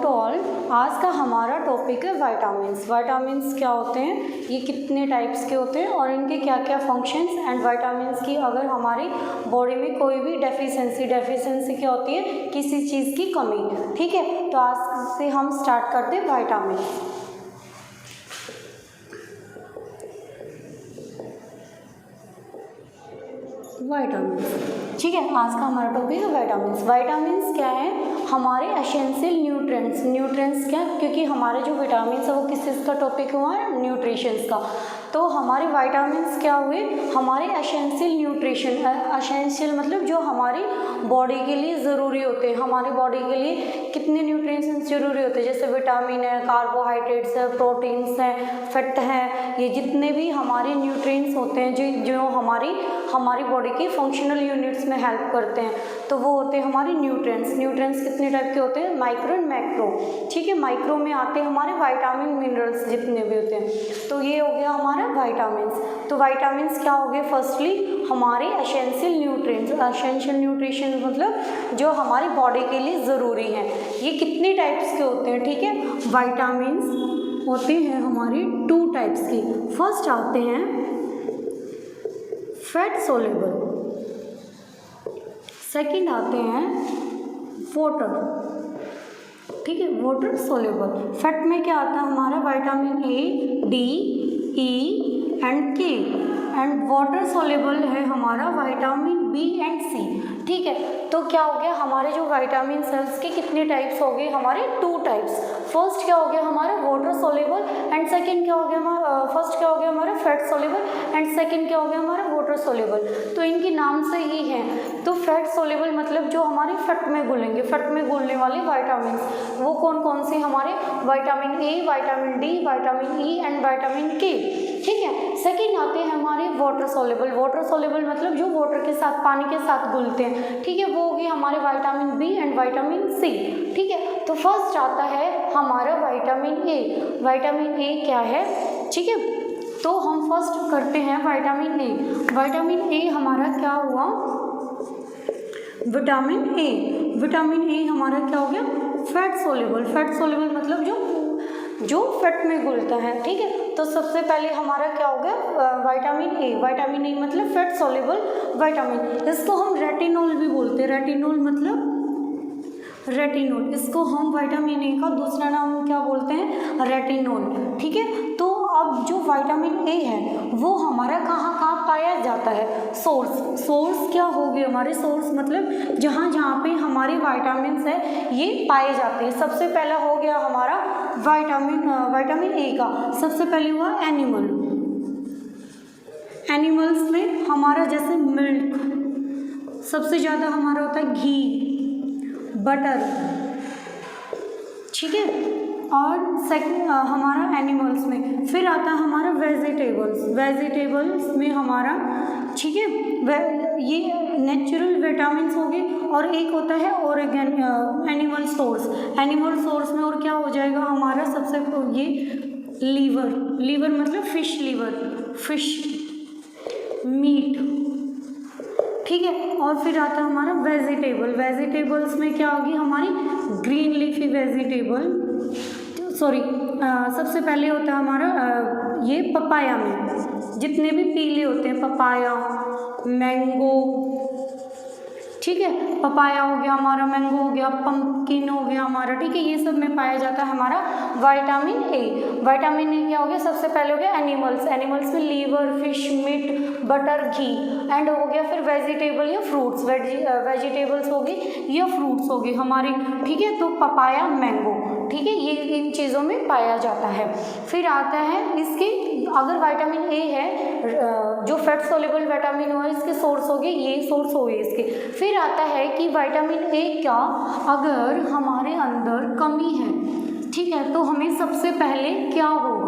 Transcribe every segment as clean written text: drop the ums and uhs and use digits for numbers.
To all, आज का हमारा टॉपिक है विटामिन्स। विटामिन्स क्या होते हैं, ये कितने टाइप्स के होते हैं और इनके क्या क्या फंक्शंस, एंड विटामिन्स की अगर हमारी बॉडी में कोई भी डेफिशिएंसी क्या होती है, किसी चीज़ की कमी। ठीक है, तो आज से हम स्टार्ट करते हैं विटामिन्स। ठीक है, आज का हमारा टॉपिक है विटामिन्स। विटामिन्स क्या है, हमारे एसेंशियल न्यूट्रिएंट्स क्या, क्योंकि हमारे जो विटामिन्स है वो किस चीज़ का टॉपिक हुआ है, न्यूट्रिशंस का। तो हमारे विटामिन्स क्या हुए, हमारे एसेंशियल न्यूट्रिशन, एसेंशियल मतलब जो हमारी बॉडी के लिए ज़रूरी होते हैं। हमारी बॉडी के लिए कितने न्यूट्रिएंट्स ज़रूरी होते हैं, जैसे विटामिन है, कार्बोहाइड्रेट्स है, प्रोटीन्स हैं, फैट है, ये जितने भी हमारे न्यूट्रिएंट्स होते हैं जो हमारी बॉडी की फंक्शनल यूनिट्स में हेल्प करते हैं, तो वो होते हैं हमारे न्यूट्रिएंट्स कितने टाइप के होते हैं, माइक्रो एंड मैक्रो। ठीक है, माइक्रो में आते हैं हमारे विटामिन मिनरल्स जितने भी होते हैं, तो ये हो गया हमारा विटामिन्स। तो विटामिन्स क्या हो गए, फर्स्टली हमारे एसेंशियल न्यूट्रिएंट्स। एसेंशियल न्यूट्रिशन मतलब जो हमारी बॉडी के लिए ज़रूरी हैं। ये कितने टाइप्स के होते हैं, ठीक है, विटामिन्स होते हैं हमारे 2 टाइप्स की। फर्स्ट आते हैं फैट सोल्यूबल, सेकंड आते हैं वाटर। ठीक है, वाटर सोल्यूबल। फैट में क्या आता है हमारा, vitamin A, D, E and के, एंड वाटर सोल्यूबल है हमारा विटामिन बी एंड सी। ठीक है, तो क्या हो गया, हमारे जो विटामिन सेल्स के कितने टाइप्स हो गए, हमारे 2 टाइप्स। फर्स्ट क्या हो गया हमारा वाटर सोल्यूबल, एंड सेकंड क्या हो गया हमारा, फर्स्ट क्या हो गया हमारा फैट सोल्यूबल, एंड सेकंड क्या हो गया हमारा वाटर सोल्यूबल। तो इनके नाम से ही है। तो फैट सोल्यूबल मतलब जो हमारे फैट में घुलेंगे, फैट में घुलने वाले विटामिन, वो कौन कौन से हमारे, vitamin A, vitamin D, vitamin E and vitamin के। ठीक है, सेकंड आते हैं हमारे वाटर सोल्यूबल। वाटर सोल्यूबल मतलब जो वाटर के साथ, पानी के साथ घुलते हैं। ठीक है, वो हो गए हमारे vitamin B and vitamin C. ठीक है, तो फर्स्ट आता है हमारा विटामिन ए। विटामिन ए क्या है, ठीक है, तो हम फर्स्ट करते हैं विटामिन ए। विटामिन ए हमारा क्या हुआ, विटामिन ए हमारा क्या हो गया, फैट सोल्यूबल। फैट सोल्यूबल मतलब जो फैट में घुलता है। ठीक है, तो सबसे पहले हमारा क्या हो गया, विटामिन ए मतलब फैट सोल्यूबल विटामिन। इसको हम रेटिनॉल भी बोलते हैं। रेटिनॉल मतलब रेटिनॉल, इसको हम विटामिन ए का दूसरा नाम क्या बोलते हैं, रेटिनॉल। ठीक है, तो अब जो विटामिन ए है वो हमारा कहाँ पाया जाता है, सोर्स क्या हो गए हमारे, सोर्स मतलब जहाँ पे हमारे विटामिन्स है ये पाए जाते हैं। सबसे पहला हो गया हमारा विटामिन ए का, सबसे पहले हुआ एनिमल्स में हमारा जैसे मिल्क, सबसे ज़्यादा हमारा होता है घी, बटर। ठीक है, और सेकंड हमारा एनिमल्स में। फिर आता है हमारा वेजिटेबल्स में हमारा, ठीक है, ये नेचुरल विटामिन्स हो गए, और एक होता है एनिमल सोर्स में, और क्या हो जाएगा हमारा सबसे ये लीवर मतलब फिश मीट। ठीक है, और फिर आता है हमारा वेजिटेबल्स में क्या होगी हमारी ग्रीन लीफी वेजिटेबल, सबसे पहले होता है हमारा ये पपाया में, जितने भी पीले होते हैं, पपाया, मैंगो। ठीक है, पपाया हो गया हमारा, मैंगो हो गया, पंपकिन हो गया हमारा। ठीक है, ये सब में पाया जाता है हमारा विटामिन ए। विटामिन ए क्या हो गया, सबसे पहले हो गया एनिमल्स में लीवर, फिश, मीट, बटर, घी, एंड हो गया फिर वेजिटेबल या फ्रूट्स, वेजिटेबल्स हो गई या फ्रूट्स हो गए हमारे। ठीक है, तो पपाया, मैंगो, ठीक है, ये इन चीज़ों में पाया जाता है। फिर आता है इसके, अगर विटामिन ए है, जो फैट सोल्यूबल विटामिन हुआ इसके सोर्स हो गए, ये सोर्स हो गए इसके। फिर आता है कि विटामिन ए क्या, अगर हमारे अंदर कमी है, ठीक है, तो हमें सबसे पहले क्या होगा,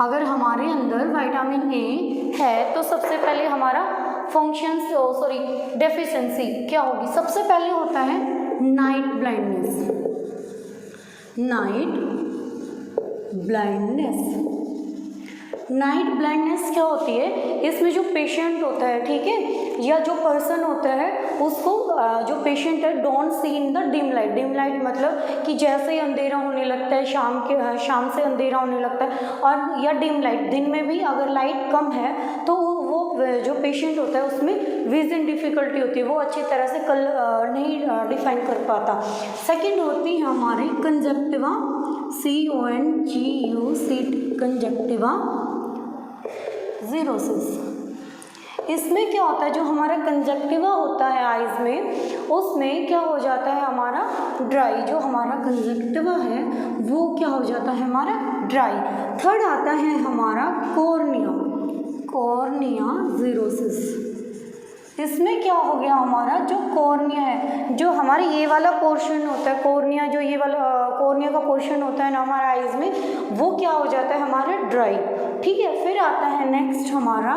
अगर हमारे अंदर विटामिन ए है तो सबसे पहले हमारा डेफिशिएंसी क्या होगी, सबसे पहले होता है नाइट ब्लाइंडनेस क्या होती है, इसमें जो पेशेंट होता है, ठीक है, या जो पर्सन होता है उसको जो पेशेंट है don't see in the dim light मतलब कि जैसे ही अंधेरा होने लगता है, शाम से अंधेरा होने लगता है, और या डिम लाइट, दिन में भी अगर लाइट कम है तो वो जो पेशेंट होता है उसमें विजन डिफ़िकल्टी होती है, वो अच्छी तरह से नहीं डिफाइन कर पाता। सेकंड होती है हमारी कंजक्टिवा, CONGUCT, कंजक्टिवा ज़ीरोसिस। इसमें क्या होता है, जो हमारा कंजक्टिवा होता है आइज़ में, उसमें क्या हो जाता है हमारा ड्राई, जो हमारा कंजक्टिवा है वो क्या हो जाता है हमारा ड्राई। थर्ड आता है हमारा कॉर्निया ज़ीरोसिस। इसमें क्या हो गया हमारा जो कॉर्निया है, जो हमारे ये वाला पोर्शन होता है कॉर्निया, जो ये वाला कॉर्निया का पोर्शन होता है ना हमारा आइज़ में, वो क्या हो जाता है हमारा ड्राई। ठीक है, फिर आता है नेक्स्ट हमारा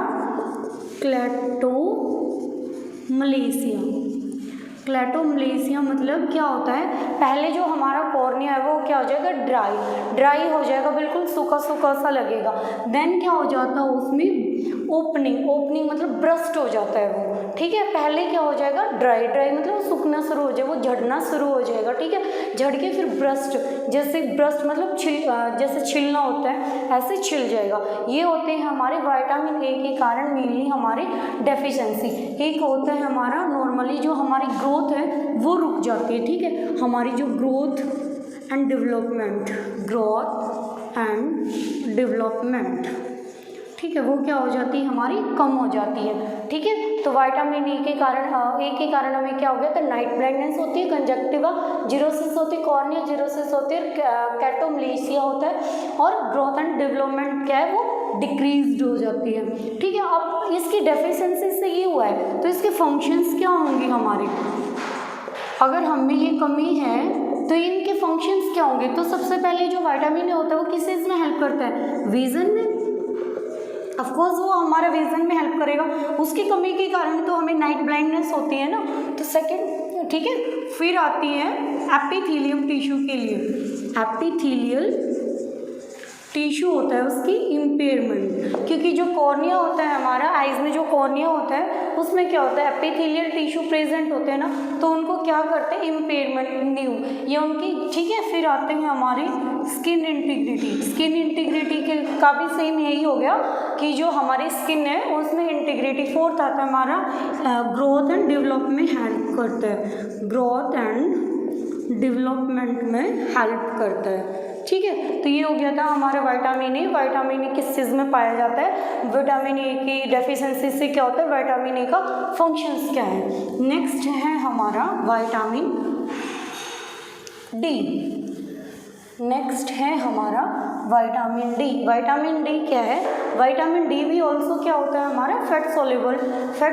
क्लेटोमलेशिया मतलब क्या होता है, पहले जो हमारा कॉर्निया है वो क्या हो जाएगा ड्राई हो जाएगा, बिल्कुल सूखा सा लगेगा। देन क्या हो जाता है उसमें ओपनिंग मतलब ब्रस्ट हो जाता है वो। ठीक है, पहले क्या हो जाएगा ड्राई मतलब सूखना शुरू हो जाएगा, वो झड़ना शुरू हो जाएगा। ठीक है, झड़ के फिर ब्रस्ट मतलब जैसे छिलना होता है ऐसे छिल जाएगा। ये होते हैं हमारे विटामिन ए के कारण मेनली हमारी डेफिशिएंसी। एक होता है हमारा नॉर्मली जो हमारी ग्रोथ है वो रुक जाती है। ठीक है, हमारी जो ग्रोथ एंड डेवलपमेंट, ठीक है, वो क्या हो जाती है हमारी कम हो जाती है। ठीक है, तो विटामिन ए के कारण हमें क्या हो गया, तो नाइट ब्लाइंडनेस होती है, कंजक्टिवा ज़ीरोसिस होती है, कॉर्निया ज़ीरोसिस होती है, कैटोमलेशिया होता है, और ग्रोथ एंड डेवलपमेंट क्या है वो डिक्रीज्ड हो जाती है। ठीक है, अब इसकी डेफिशिएंसी से ये हुआ है तो इसके फंक्शंस क्या होंगे हमारे, अगर हमें ये कमी है तो इनके फंक्शंस क्या होंगे। तो सबसे पहले जो विटामिन ए होता है वो किस चीज़ में हेल्प करता है, विजन में। ऑफकोर्स वो हमारा विजन में हेल्प करेगा, उसकी कमी के कारण तो हमें नाइट ब्लाइंडनेस होती है ना। तो सेकंड, ठीक है, फिर आती है एपिथेलियम टिश्यू के लिए, एपिथेलियल टिश्यू होता है उसकी इम्पेयरमेंट, क्योंकि जो कॉर्निया होता है हमारा आइज़ में, जो कॉर्निया होता है उसमें क्या होता है एपिथेलियल टिश्यू प्रेजेंट होते हैं ना, तो उनको क्या करते हैं इम्पेयरमेंट न्यू ये उनकी। ठीक है, फिर आते हैं हमारी स्किन इंटीग्रिटी के का भी सेम यही हो गया कि जो हमारी स्किन है उसमें इंटीग्रिटी। फोर्थ आता है हमारा ग्रोथ एंड डेवलपमेंट में हेल्प करता है, ग्रोथ एंड डेवलपमेंट में हेल्प करता है। ठीक है, तो ये हो गया था हमारा विटामिन ए किस चीज़ में पाया जाता है, विटामिन ए की डेफिशिएंसी से क्या होता है, विटामिन ए का फंक्शंस क्या है। नेक्स्ट है हमारा विटामिन डी। नेक्स्ट है हमारा विटामिन डी क्या है, विटामिन डी भी ऑल्सो क्या होता है हमारा फैट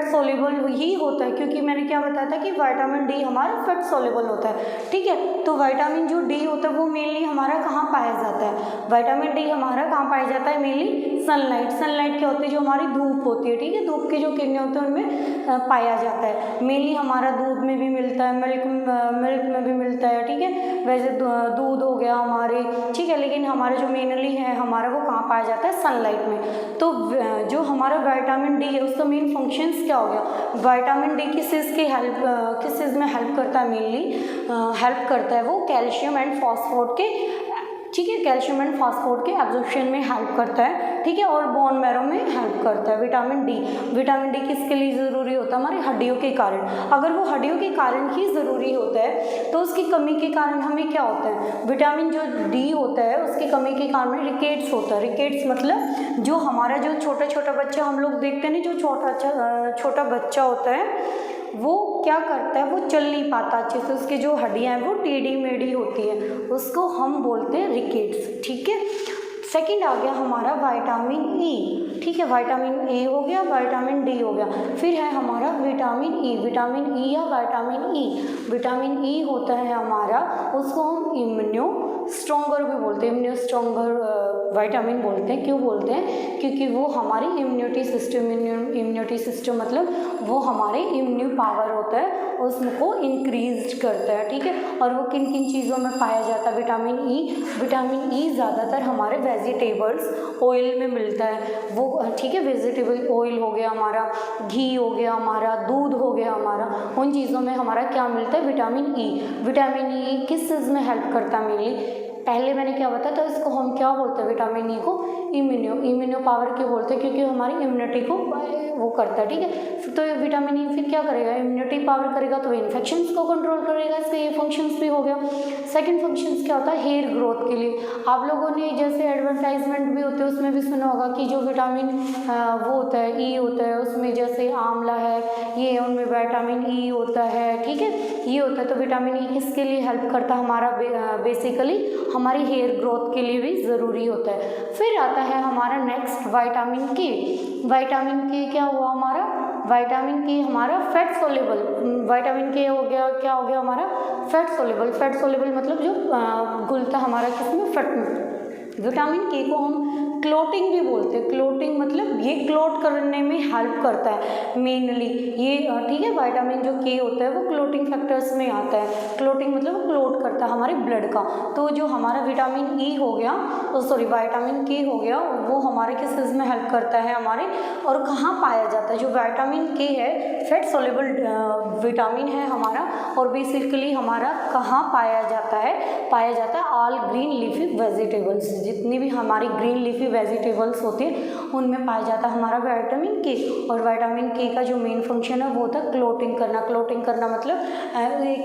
सोल्यूबल ही होता है, क्योंकि मैंने क्या बताया था कि विटामिन डी हमारा फैट सोल्यूबल होता है। ठीक है, तो विटामिन जो डी होता है वो मेनली हमारा कहाँ पाया जाता है, विटामिन डी हमारा कहाँ पाया जाता है, मेनली सनलाइट क्या होती है, जो हमारी धूप होती है। ठीक है, धूप की जो किरणें होती हैं उनमें पाया जाता है। मेनली हमारा दूध में भी मिलता है, मिल्क में भी मिलता है। ठीक है, वैसे दूध हो गया हमारे, ठीक है, लेकिन हमारा जो मेनली है हमारा वो कहाँ पाया जाता है, सनलाइट में। तो जो हमारा विटामिन डी है उसका मेन फंक्शंस क्या हो गया, विटामिन डी किस चीज़ में हेल्प करता है, मेनली हेल्प करता है वो कैल्शियम एंड फॉस्फोरेट के, ठीक है, कैल्शियम एंड फॉस्फोरेट के एब्जॉर्प्शन में हेल्प करता है। ठीक है, और बोन मैरो में हेल्प करता है। विटामिन डी किसके लिए ज़रूरी होता है, हमारी हड्डियों के कारण। अगर वो हड्डियों के कारण ही ज़रूरी होता है तो उसकी कमी के कारण हमें क्या होता है, विटामिन जो डी होता है उसकी कमी के कारण रिकेट्स होता है। रिकेट्स मतलब जो हमारा जो छोटा बच्चा हम लोग देखते हैं, जो छोटा बच्चा होता है वो क्या करता है, वो चल नहीं पाता अच्छे से, उसकी जो हड्डियाँ हैं वो टेढ़ी मेढ़ी होती है, उसको हम बोलते हैं रिकेट्स। ठीक है, सेकंड आ गया हमारा विटामिन ई। ठीक है, विटामिन ए हो गया, विटामिन डी हो गया, फिर है हमारा विटामिन ई या विटामिन ई होता है हमारा, उसको हम इम्यूनो स्ट्रॉन्गर भी बोलते हैं, इम्यूनो स्ट्रॉन्गर विटामिन बोलते हैं। क्यों बोलते हैं? क्योंकि वो हमारी इम्यूनिटी सिस्टम मतलब वो हमारे इम्यून पावर होता है उसको इंक्रीज करता है, ठीक है। और वो किन किन चीज़ों में पाया जाता है? विटामिन ई ज़्यादातर हमारे वेजिटेबल्स ऑयल में मिलता है वो, ठीक है। वेजिटेबल ऑयल हो गया हमारा, घी हो गया हमारा, दूध हो गया हमारा, उन चीज़ों में हमारा क्या मिलता है? Vitamin E. विटामिन ई किस चीज़ में हेल्प करता है? मेनली पहले मैंने क्या बताया था, इसको हम क्या बोलते हैं? विटामिन ई को इम्यूनो पावर क्यों बोलते हैं? क्योंकि हमारी इम्यूनिटी को वो करता है, ठीक है। तो विटामिन ई फिर क्या करेगा? इम्यूनिटी पावर करेगा तो इन्फेक्शंस को कंट्रोल करेगा, इसका ये फंक्शंस भी हो गया। सेकंड फंक्शंस क्या होता है? हेयर ग्रोथ के लिए आप लोगों ने जैसे एडवर्टाइजमेंट भी होते हैं उसमें भी सुना होगा कि जो विटामिन वो होता है ई होता है उसमें, जैसे आंवला है ये, उनमें विटामिन ई होता है, ठीक है, ये होता है। तो विटामिन ई किसके लिए हेल्प करता है? हमारा बेसिकली हमारी हेयर ग्रोथ के लिए भी ज़रूरी होता है। फिर आता है हमारा नेक्स्ट विटामिन के। विटामिन के क्या हुआ हमारा? विटामिन के हमारा फैट सोल्यूबल। विटामिन के हो गया, क्या हो गया हमारा? Fat soluble. फैट सोल्यूबल मतलब जो घुलता हमारा किसमें? फैट में। विटामिन के को हम क्लोटिंग भी बोलते हैं। क्लोटिंग मतलब ये क्लोट करने में हेल्प करता है मेनली ये, ठीक है। विटामिन जो के होता है वो क्लोटिंग फैक्टर्स में आता है। क्लोटिंग मतलब क्लोट करता है हमारे ब्लड का। तो जो हमारा विटामिन ई हो गया, विटामिन के हो गया, वो हमारे किस चीज़ में हेल्प करता है हमारे, और कहाँ पाया जाता है? जो विटामिन के है फैट सोल्यूबल विटामिन है हमारा, और बेसिकली हमारा कहाँ पाया जाता है? पाया जाता है ऑल ग्रीन लीफी वेजिटेबल्स। जितनी भी हमारी ग्रीन लीफी वेजिटेबल्स होती हैं उनमें पाया जाता है हमारा विटामिन के। और विटामिन के का जो मेन फंक्शन है वो होता है क्लोटिंग करना। क्लोटिंग करना मतलब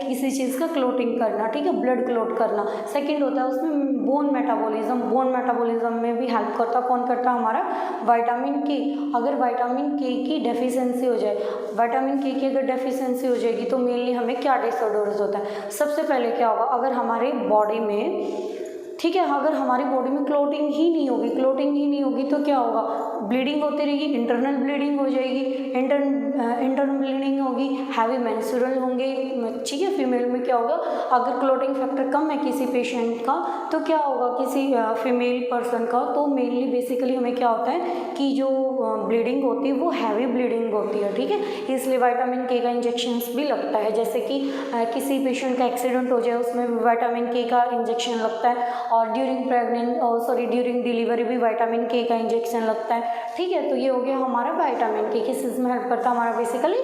किसी चीज़ का क्लोटिंग करना, ठीक है, ब्लड क्लोट करना। सेकंड होता है उसमें बोन मेटाबॉलिज्म। बोन मेटाबॉलिज्म में भी हेल्प करता, कौन करता है? हमारा विटामिन के। अगर विटामिन के की डेफिशिएंसी हो जाए, विटामिन के की अगर डेफिशिएंसी हो जाएगी तो मेनली हमें क्या डिसऑर्डर्स होता है? सबसे पहले क्या होगा? अगर हमारे बॉडी में, ठीक है, अगर हमारी बॉडी में क्लोटिंग ही नहीं होगी तो क्या होगा? ब्लीडिंग होती रहेगी, इंटरनल ब्लीडिंग हो जाएगी, इंटरनल ब्लीडिंग होगी, हैवी मेंस्ट्रुअल होंगे, ठीक है। फीमेल में क्या होगा? अगर क्लोटिंग फैक्टर कम है किसी पेशेंट का तो क्या होगा? किसी फीमेल पर्सन का, तो मेनली बेसिकली हमें क्या होता है कि जो ब्लीडिंग होती है वो हैवी ब्लीडिंग होती है, ठीक है। इसलिए विटामिन के का इंजेक्शंस भी लगता है। जैसे कि किसी पेशेंट का एक्सीडेंट हो जाए उसमें विटामिन के का इंजेक्शन लगता है, और ड्यूरिंग डिलीवरी भी विटामिन के का इंजेक्शन लगता है, ठीक है। तो ये हो गया हमारा विटामिन के किस चीज़ में हेल्प करता है? हमारा बेसिकली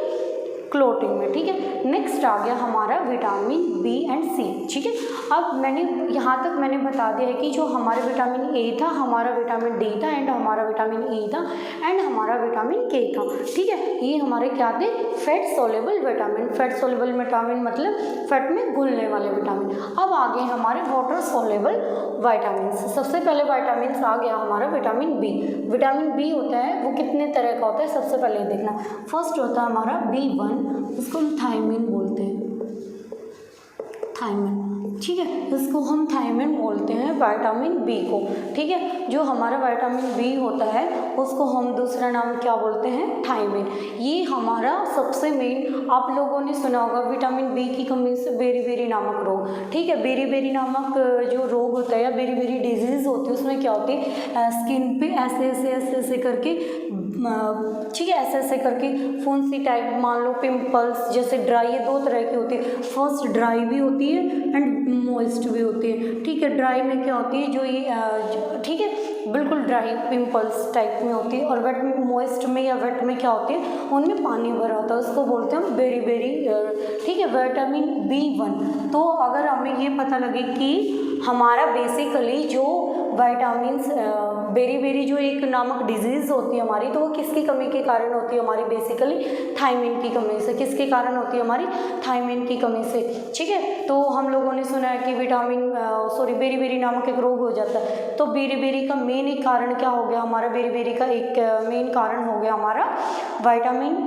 क्लोटिंग में, ठीक है। नेक्स्ट आ गया हमारा विटामिन बी एंड सी, ठीक है। अब मैंने यहाँ तक मैंने बता दिया है कि जो हमारा विटामिन ए था, हमारा विटामिन डी था, एंड हमारा विटामिन ई था, एंड हमारा विटामिन के था, ठीक है। ये हमारे क्या थे? Fat soluble vitamin. Fat soluble vitamin मतलब फैट में घुलने वाले विटामिन। अब आ गए हमारे वाटर सोल्यूबल विटामिन। सबसे पहले विटामिन आ गया हमारा विटामिन बी। विटामिन बी होता है वो कितने तरह का होता है? सबसे पहले देखना, फर्स्ट होता है हमारा B1, उसको हम थायमिन बोलते हैं, थायमिन, ठीक है। इसको हम थायमिन बोलते हैं विटामिन बी को, ठीक है। जो हमारा विटामिन बी होता है उसको हम दूसरा नाम क्या बोलते हैं? थायमिन। ये हमारा सबसे मेन, आप लोगों ने सुना होगा विटामिन बी की कमी से बेरी नामक रोग, ठीक है। बेरी नामक जो रोग होता है या बेरी डिजीज़ होती है उसमें क्या होती है? स्किन पे ऐसे करके, ठीक है, ऐसे करके फुंसी टाइप, मान लो पिंपल्स जैसे ड्राई, ये दो तरह की होती है। फर्स्ट ड्राई भी होती है एंड मॉइस्ट भी होती है, ठीक है। ड्राई में क्या होती है? जो ये, ठीक है, बिल्कुल ड्राई पिंपल्स टाइप में होती है, और वेट में, मॉइस्ट में या वेट में क्या होती है? उनमें पानी भरा होता है, उसको बोलते हैं बेरी, ठीक है, विटामिन B1। तो अगर हमें ये पता लगे कि हमारा बेसिकली जो विटामिन्स बेरी जो एक नामक डिजीज़ होती है हमारी, तो वो किसकी कमी के कारण होती है? हमारी बेसिकली थायमिन की कमी से। किसके कारण होती है? हमारी थायमिन की कमी से, ठीक है। तो हम लोगों ने सुना है कि बेरी नामक एक रोग हो जाता है। तो बेरी का मेन एक कारण क्या हो गया? हमारा बेरी का एक मेन कारण हो गया हमारा विटामिन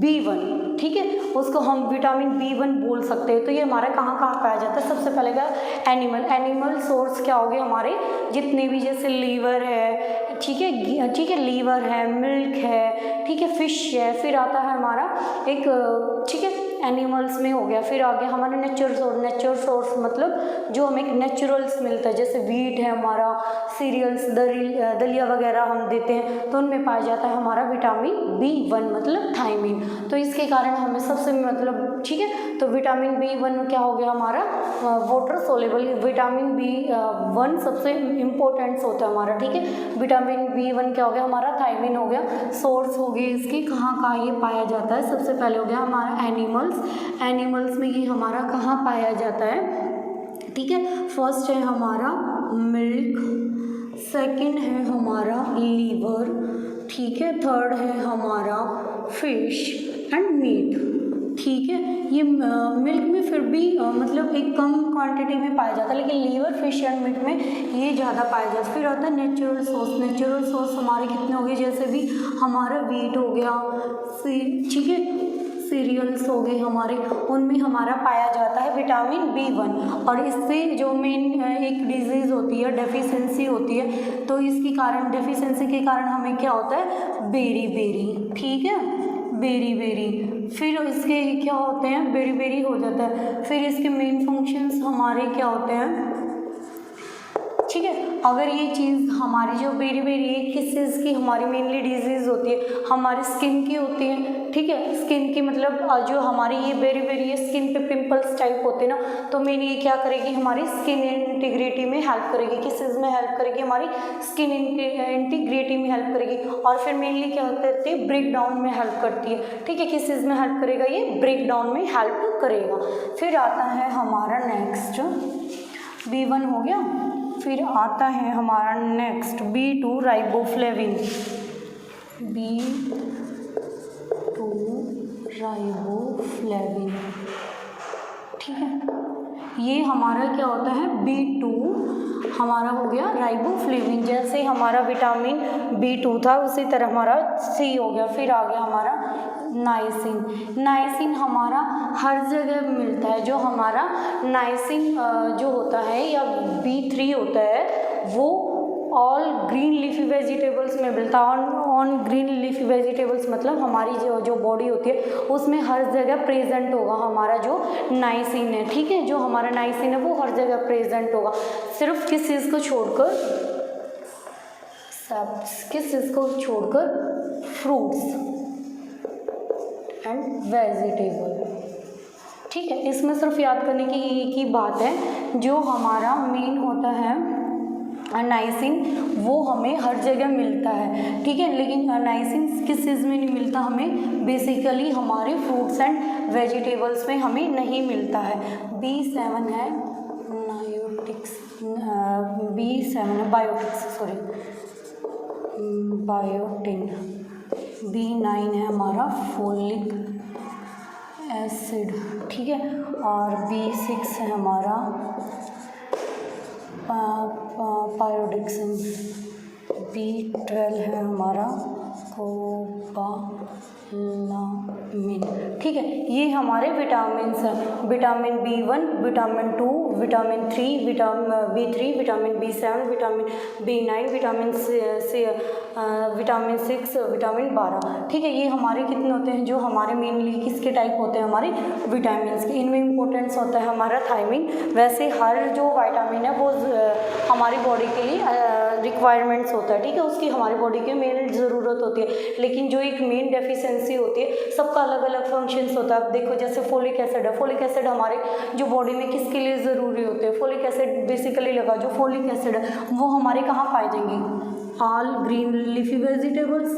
B1, ठीक है। उसको हम विटामिन B1 बोल सकते हैं। तो ये हमारा कहाँ पाया जाता है? सबसे पहले का एनिमल सोर्स क्या हो गए? हमारे जितने भी, जैसे लीवर है, ठीक है, लीवर है, मिल्क है, ठीक है, फिश है, फिर आता है हमारा एक, ठीक है, एनिमल्स में हो गया। फिर आगे हमारा नेचुरल सोर्स मतलब जो हमें नेचुरल्स मिलता है, जैसे वीट है हमारा, सीरियल्स, दलिया वगैरह हम देते हैं तो उनमें पाया जाता है हमारा विटामिन B1 मतलब थायमिन। तो इसके कारण हमें सबसे मतलब ठीक है, तो विटामिन B1 क्या हो गया हमारा वाटर सोलेबल। विटामिन B1 सबसे इम्पोर्टेंट होता है हमारा, ठीक है। विटामिन B1 क्या हो गया हमारा थायमिन हो गया। सोर्स हो गई इसकी, कहाँ कहाँ ये पाया जाता है, सबसे पहले हो गया हमारा एनिमल्स में ये हमारा कहाँ पाया जाता है, ठीक है। फर्स्ट है हमारा मिल्क, सेकंड है हमारा लीवर, ठीक है। थर्ड है हमारा फिश एंड मीट, ठीक है। ये मिल्क में फिर भी मतलब एक कम क्वांटिटी में पाया जाता है, लेकिन लीवर, फिश एंड मीट में ये ज़्यादा पाया जाता है। फिर आता है नेचुरल सोर्स हमारे कितने हो गए, जैसे भी हमारा वीट हो गया, ठीक है, सीरियल्स हो गए हमारे, उनमें हमारा पाया जाता है विटामिन B1। और इससे जो मेन एक डिजीज़ होती है, डेफिशिएंसी होती है, तो इसके कारण डेफिशिएंसी के कारण हमें क्या होता है बेरी, ठीक है, बेरी। फिर इसके क्या होते हैं बेरी हो जाता है। फिर इसके मेन फंक्शंस हमारे क्या होते हैं, ठीक है। अगर ये चीज़ हमारी जो बेरी किस चीज़ की हमारी मेनली डिजीज़ होती है, हमारी स्किन की होती है, ठीक है। स्किन की मतलब जो हमारी ये बेरी है, स्किन पे पिंपल्स टाइप होते हैं ना, तो मेन ये क्या करेगी हमारी स्किन इंटीग्रिटी में हेल्प करेगी। किस चीज़ में हेल्प करेगी, हमारी स्किन इंटीग्रिटी में हेल्प करेगी। और फिर मेनली क्या करती है ब्रेक डाउन में हेल्प करती है, ठीक है। किस चीज़ में हेल्प करेगा, ये ब्रेक डाउन में हेल्प करेगा। फिर आता है हमारा नेक्स्ट B1 हो गया। फिर आता है हमारा next B2 riboflavin, B2 riboflavin, ठीक है। ये हमारा क्या होता है B2 हमारा हो गया राइबोफ्लेविन। जैसे हमारा विटामिन B2 था उसी तरह हमारा C हो गया। फिर आ गया हमारा नाइसिन हमारा हर जगह मिलता है। जो हमारा नाइसिन जो होता है या B3 होता है वो ऑल ग्रीन लीफी वेजिटेबल्स में मिलता है। ऑन ग्रीन लीफी वेजिटेबल्स मतलब हमारी जो बॉडी होती है उसमें हर जगह प्रेजेंट होगा हमारा जो नाइसिन है, ठीक है। जो हमारा नाइसिन है वो हर जगह प्रेजेंट होगा, सिर्फ किस चीज़ को छोड़कर फ्रूट्स एंड वेजिटेबल, ठीक है। इसमें सिर्फ याद करने की एक ही बात है, जो हमारा मेन होता है नाइसिन वो हमें हर जगह मिलता है, ठीक है। लेकिन नाइसिन किस चीज़ में नहीं मिलता हमें, बेसिकली हमारे फ्रूट्स एंड वेजिटेबल्स में हमें नहीं मिलता है। B7 है बायोटिन। B9 है हमारा फोलिक एसिड, ठीक है। और B6 है हमारा पायोडिक्सिन। B12 है हमारा कोबालामिन, ठीक है। ये हमारे विटामिन हैं, vitamin B1, vitamin 2, vitamin 3, B3, vitamin B7, vitamin B9, vitamin 6, vitamin 12, ठीक है। ये हमारे कितने होते हैं, जो हमारे मेनली किसके टाइप होते हैं, हमारे विटामिन के। इनमें इम्पोर्टेंस होता है हमारा थायमिन। वैसे हर जो विटामिन है वो हमारी बॉडी के लिए रिक्वायरमेंट्स होता है, ठीक है। उसकी हमारी बॉडी की मेन ज़रूरत होती है, लेकिन जो एक मेन डेफिशिएंसी होती है सबका अलग अलग फंक्शंस होता है। अब देखो जैसे फोलिक एसिड है, फोलिक एसिड हमारे जो बॉडी में किसके लिए ज़रूरी होते हैं, फोलिक एसिड बेसिकली लगा। जो फोलिक एसिड है वो हमारे कहाँ पाए जाएंगे, ऑल ग्रीन लीफी वेजिटेबल्स,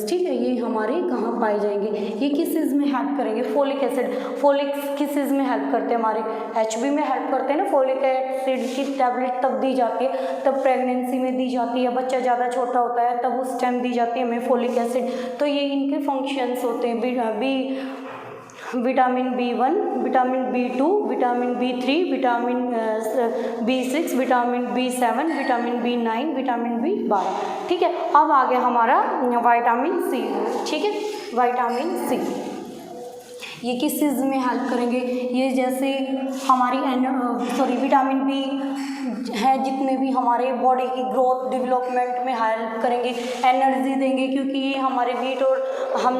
ठीक है। ये हमारे कहाँ पाए जाएंगे, ये किस चीज़ में हेल्प करेंगे, फोलिक एसिड। फोलिक किस चीज़ में हेल्प करते हैं, हमारे HB में हेल्प करते हैं ना। फोलिक एसिड की टैबलेट तब दी जाती है, तब प्रेगनेंसी में दी जाती है, बच्चा ज़्यादा छोटा होता है तब उस टाइम दी जाती है हमें फोलिक एसिड। तो ये इनके फंक्शंस होते हैं। Vitamin B1, vitamin B2, vitamin B3, vitamin B6, vitamin B7, vitamin B9, vitamin B12, ठीक है। अब आ गया हमारा विटामिन C, ठीक है। विटामिन C ये किस चीज़ में हेल्प करेंगे, ये जैसे हमारी विटामिन B हैं जितने भी हमारे बॉडी की ग्रोथ डेवलपमेंट में हेल्प करेंगे, एनर्जी देंगे, क्योंकि ये हमारे वीट और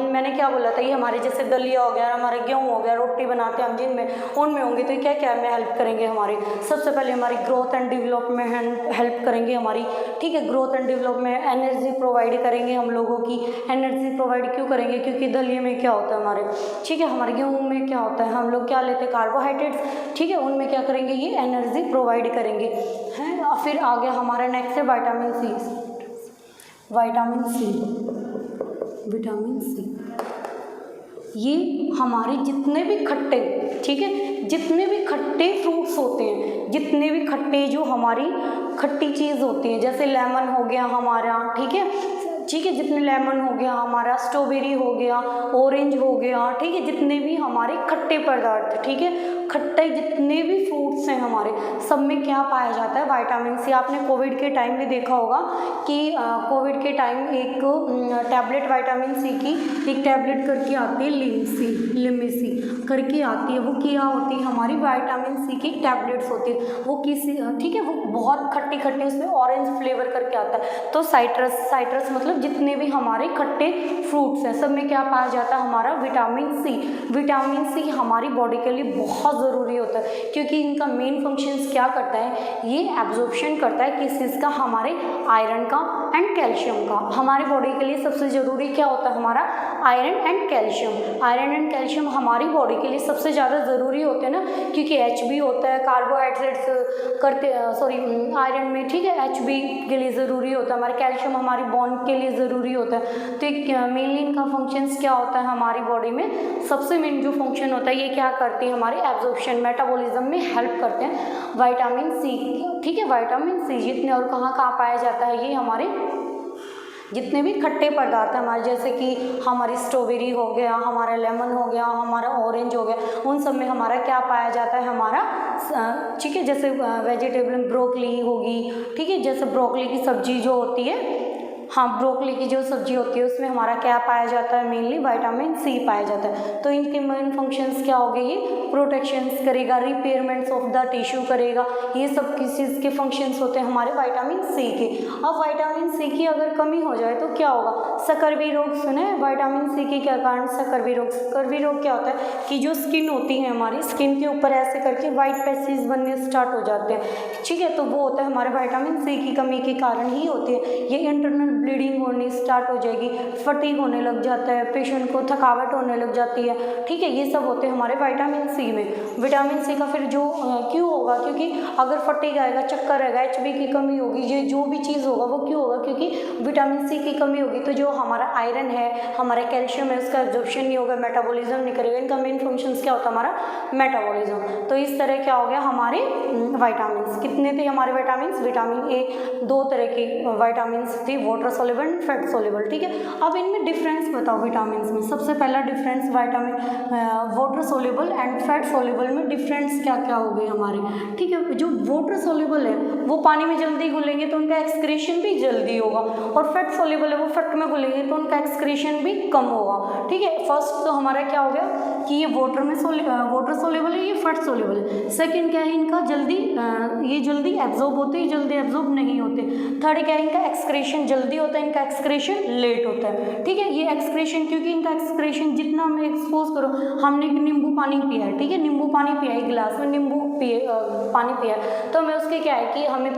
मैंने क्या बोला था, ये हमारे जैसे दलिया हो गया, हमारे गेहूँ हो गया, रोटी बनाते हैं हम जिनमें, उनमें होंगे। तो क्या क्या में हेल्प करेंगे हमारे, सबसे पहले हमारी ग्रोथ एंड डेवलपमेंट हेल्प करेंगे हमारी, ठीक है। Growth and development, energy provide करेंगे हम लोगों की। एनर्जी प्रोवाइड क्यों करेंगे, क्योंकि दलिए में क्या होता है हमारे, ठीक है, हमारे गेहूँ में क्या होता है, हम लोग क्या लेते हैं, कार्बोहाइड्रेट्स, ठीक है, उनमें क्या करेंगे, ये एनर्जी प्रोवाइड करेंगे, हैं। फिर आ गया हमारा नेक्स्ट है vitamin C. Vitamin C, vitamin C ये हमारे जितने भी खट्टे, ठीक है, जितने भी खट्टे फ्रूट्स होते हैं, जितने भी खट्टे जो हमारी खट्टी चीज़ होती है, जैसे लेमन हो गया हमारा, ठीक है, ठीक है, जितने लेमन हो गया हमारा, स्ट्रॉबेरी हो गया, ऑरेंज हो गया, ठीक है, जितने भी हमारे खट्टे पदार्थ, ठीक है, खट्टे जितने भी फ्रूट्स हैं हमारे, सब में क्या पाया जाता है, विटामिन सी। आपने कोविड के टाइम भी देखा होगा कि कोविड के टाइम एक टैबलेट विटामिन सी की, एक टैबलेट करके आती है, लिमिसी करके आती है, वो क्या होती है, हमारी विटामिन सी की टैबलेट्स होती है, वो किसी, ठीक है, वो बहुत खट्टी खट्टी, उसमें ऑरेंज फ्लेवर करके आता है। तो साइट्रस मतलब जितने भी हमारे खट्टे फ्रूट्स हैं, सब में क्या पाया जाता है, हमारा विटामिन सी। विटामिन सी हमारी बॉडी के लिए बहुत ज़रूरी होता है, क्योंकि इनका मेन फंक्शंस क्या करता है, ये एब्जॉर्प्शन करता है किस चीज़ का, हमारे आयरन का एंड कैल्शियम का। हमारी बॉडी के लिए सबसे ज़रूरी क्या होता है, हमारा iron and calcium. Iron and calcium हमारी बॉडी के लिए सबसे ज़्यादा ज़रूरी होते हैं ना, क्योंकि HB होता है, कार्बोहाइड्रेट्स करते, आयरन में, ठीक है, HB के लिए ज़रूरी होता है, हमारे कैल्शियम हमारी बोन के लिए ज़रूरी होता है। तो मेनली इनका फंक्शंस क्या होता है हमारी बॉडी में, सबसे मेन जो फंक्शन होता है, ये क्या करते हैं, हमारे एब्जॉर्प्शन, मेटाबॉलिज्म में हेल्प करते हैं विटामिन सी, ठीक है। विटामिन सी जितने और कहाँ कहाँ पाया जाता है, ये हमारे जितने भी खट्टे पदार्थ हैं हमारे, जैसे कि हमारी स्ट्रॉबेरी हो गया, हमारा लेमन हो गया, हमारा ऑरेंज हो गया, उन सब में हमारा क्या पाया जाता है, हमारा, ठीक है, जैसे वेजिटेबल में ब्रोकली होगी, ठीक है, जैसे ब्रोकली की सब्जी जो होती है, हाँ, ब्रोकली की जो सब्जी होती है उसमें हमारा क्या पाया जाता है, मेनली विटामिन सी पाया जाता है। तो इनके मेन फंक्शंस क्या हो गए, ये प्रोटेक्शंस करेगा, रिपेयरमेंट्स ऑफ द टिश्यू करेगा, ये सब किस चीज़ के फंक्शंस होते हैं, हमारे विटामिन सी के। अब विटामिन सी की अगर कमी हो जाए तो क्या होगा, सकर्वी रोग सुने, विटामिन सी के क्या कारण, सकर्वी रोग। सकर्वी रोग क्या होता है कि जो स्किन होती है हमारी, स्किन के ऊपर ऐसे करके वाइट पैचेस बनने स्टार्ट हो जाते हैं, ठीक है, तो वो होता है हमारे विटामिन सी की कमी के कारण ही होती है। ये इंटरनल ब्लीडिंग होनी स्टार्ट हो जाएगी, फटीग होने लग जाता है, पेशेंट को थकावट होने लग जाती है, ठीक है, ये सब होते हैं हमारे विटामिन सी में। विटामिन सी का फिर जो क्यों होगा, क्योंकि अगर फटीग आएगा, चक्कर आएगा, HB की कमी होगी, ये जो भी चीज़ होगा वो क्यों होगा, क्योंकि विटामिन सी की कमी होगी। तो जो हमारा आयरन है, हमारा कैल्शियम है, उसका एब्जॉर्प्शन नहीं होगा, मेटाबॉलिज्म नहीं करेगा। इनका मेन फंक्शंस क्या होता है, हमारा मेटाबॉलिज्म। तो इस तरह क्या हो गया, हमारे विटामिन कितने थे, हमारे विटामिन ए 2 तरह के विटामिन थे, वाटर सोल्यूबल, फैट सोल्यूबल, ठीक है। अब इनमें डिफरेंस बताओ विटामिन में। सबसे पहला difference vitamin water soluble and fat soluble में डिफरेंस क्या क्या हो गए हमारे, ठीक है। जो वाटर सोल्यूबल है वो पानी में जल्दी घुलेंगे तो उनका एक्सक्रीशन भी जल्दी होगा, और फैट सोल्यूबल है वो फैट में घुलेंगे तो उनका एक्सक्रीशन भी कम होगा, ठीक है। फर्स्ट तो हमारा क्या हो गया कि ये वाटर सोल्यूबल है, ये फैट सोल्यूबल है। सेकेंड क्या है, इनका जल्दी ये जल्दी एब्जॉर्ब होते हैं, जल्दी एब्जॉर्ब नहीं होते। थर्ड क्या है, इनका एक्सक्रीशन जल्दी होता है, इनका एक्सक्रीशन लेट होता है, ठीक है। ये एक्सक्रीशन, क्योंकि इनका एक्सक्रीशन जितना हमें एक्सपोज करो, हमने एक नींबू पानी पिया है, ठीक है, नींबू पानी पिया है, गिलास में नींबू पानी पिया है, तो हमें उसके क्या है कि हमें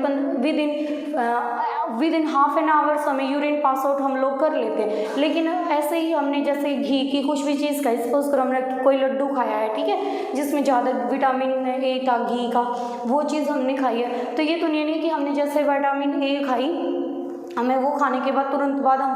with in half an hour हमें यूरिन पास आउट हम लोग कर लेते हैं। लेकिन ऐसे ही हमने जैसे घी की कुछ भी चीज़ का सपोज करो, हमने कोई लड्डू खाया है, ठीक है, जिसमें ज़्यादा विटामिन ए था, घी का, वो चीज़ हमने खाई है, तो ये तो नहीं कि हमने जैसे विटामिन ए खाई, हमें वो खाने के बाद तुरंत बाद हम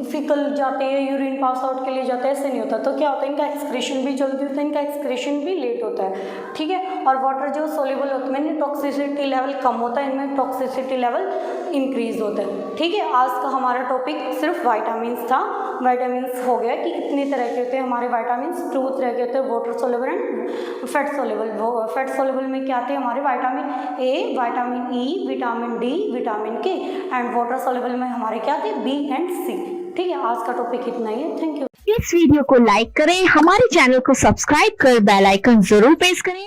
फिकल जाते हैं, यूरिन पास आउट के लिए जाते हैं, ऐसे नहीं होता। तो क्या होता है, इनका एक्सक्रीशन भी जल्दी होता है, इनका एक्सक्रीशन भी लेट होता है, ठीक है। और वाटर जो सोल्यूबल होता है, इनमें टॉक्सिसिटी लेवल कम होता है, इनमें टॉक्सिसिटी लेवल इंक्रीज होता है, ठीक है। आज का हमारा टॉपिक सिर्फ विटामिन था। विटामिन हो गया कि कितने तरह के होते हैं हमारे विटामिन, 2 तरह के होते हैं, water soluble and fat soluble. Fat soluble में क्या आते हैं हमारे vitamin A, vitamin E, vitamin D, vitamin के, एंड वाटर सोल्यूबल में हमारे क्या थे, बी एंड सी, ठीक है। आज का टॉपिक इतना ही है, थैंक यू। इस वीडियो को लाइक करें, हमारे चैनल को सब्सक्राइब कर बेल आइकन जरूर प्रेस करें।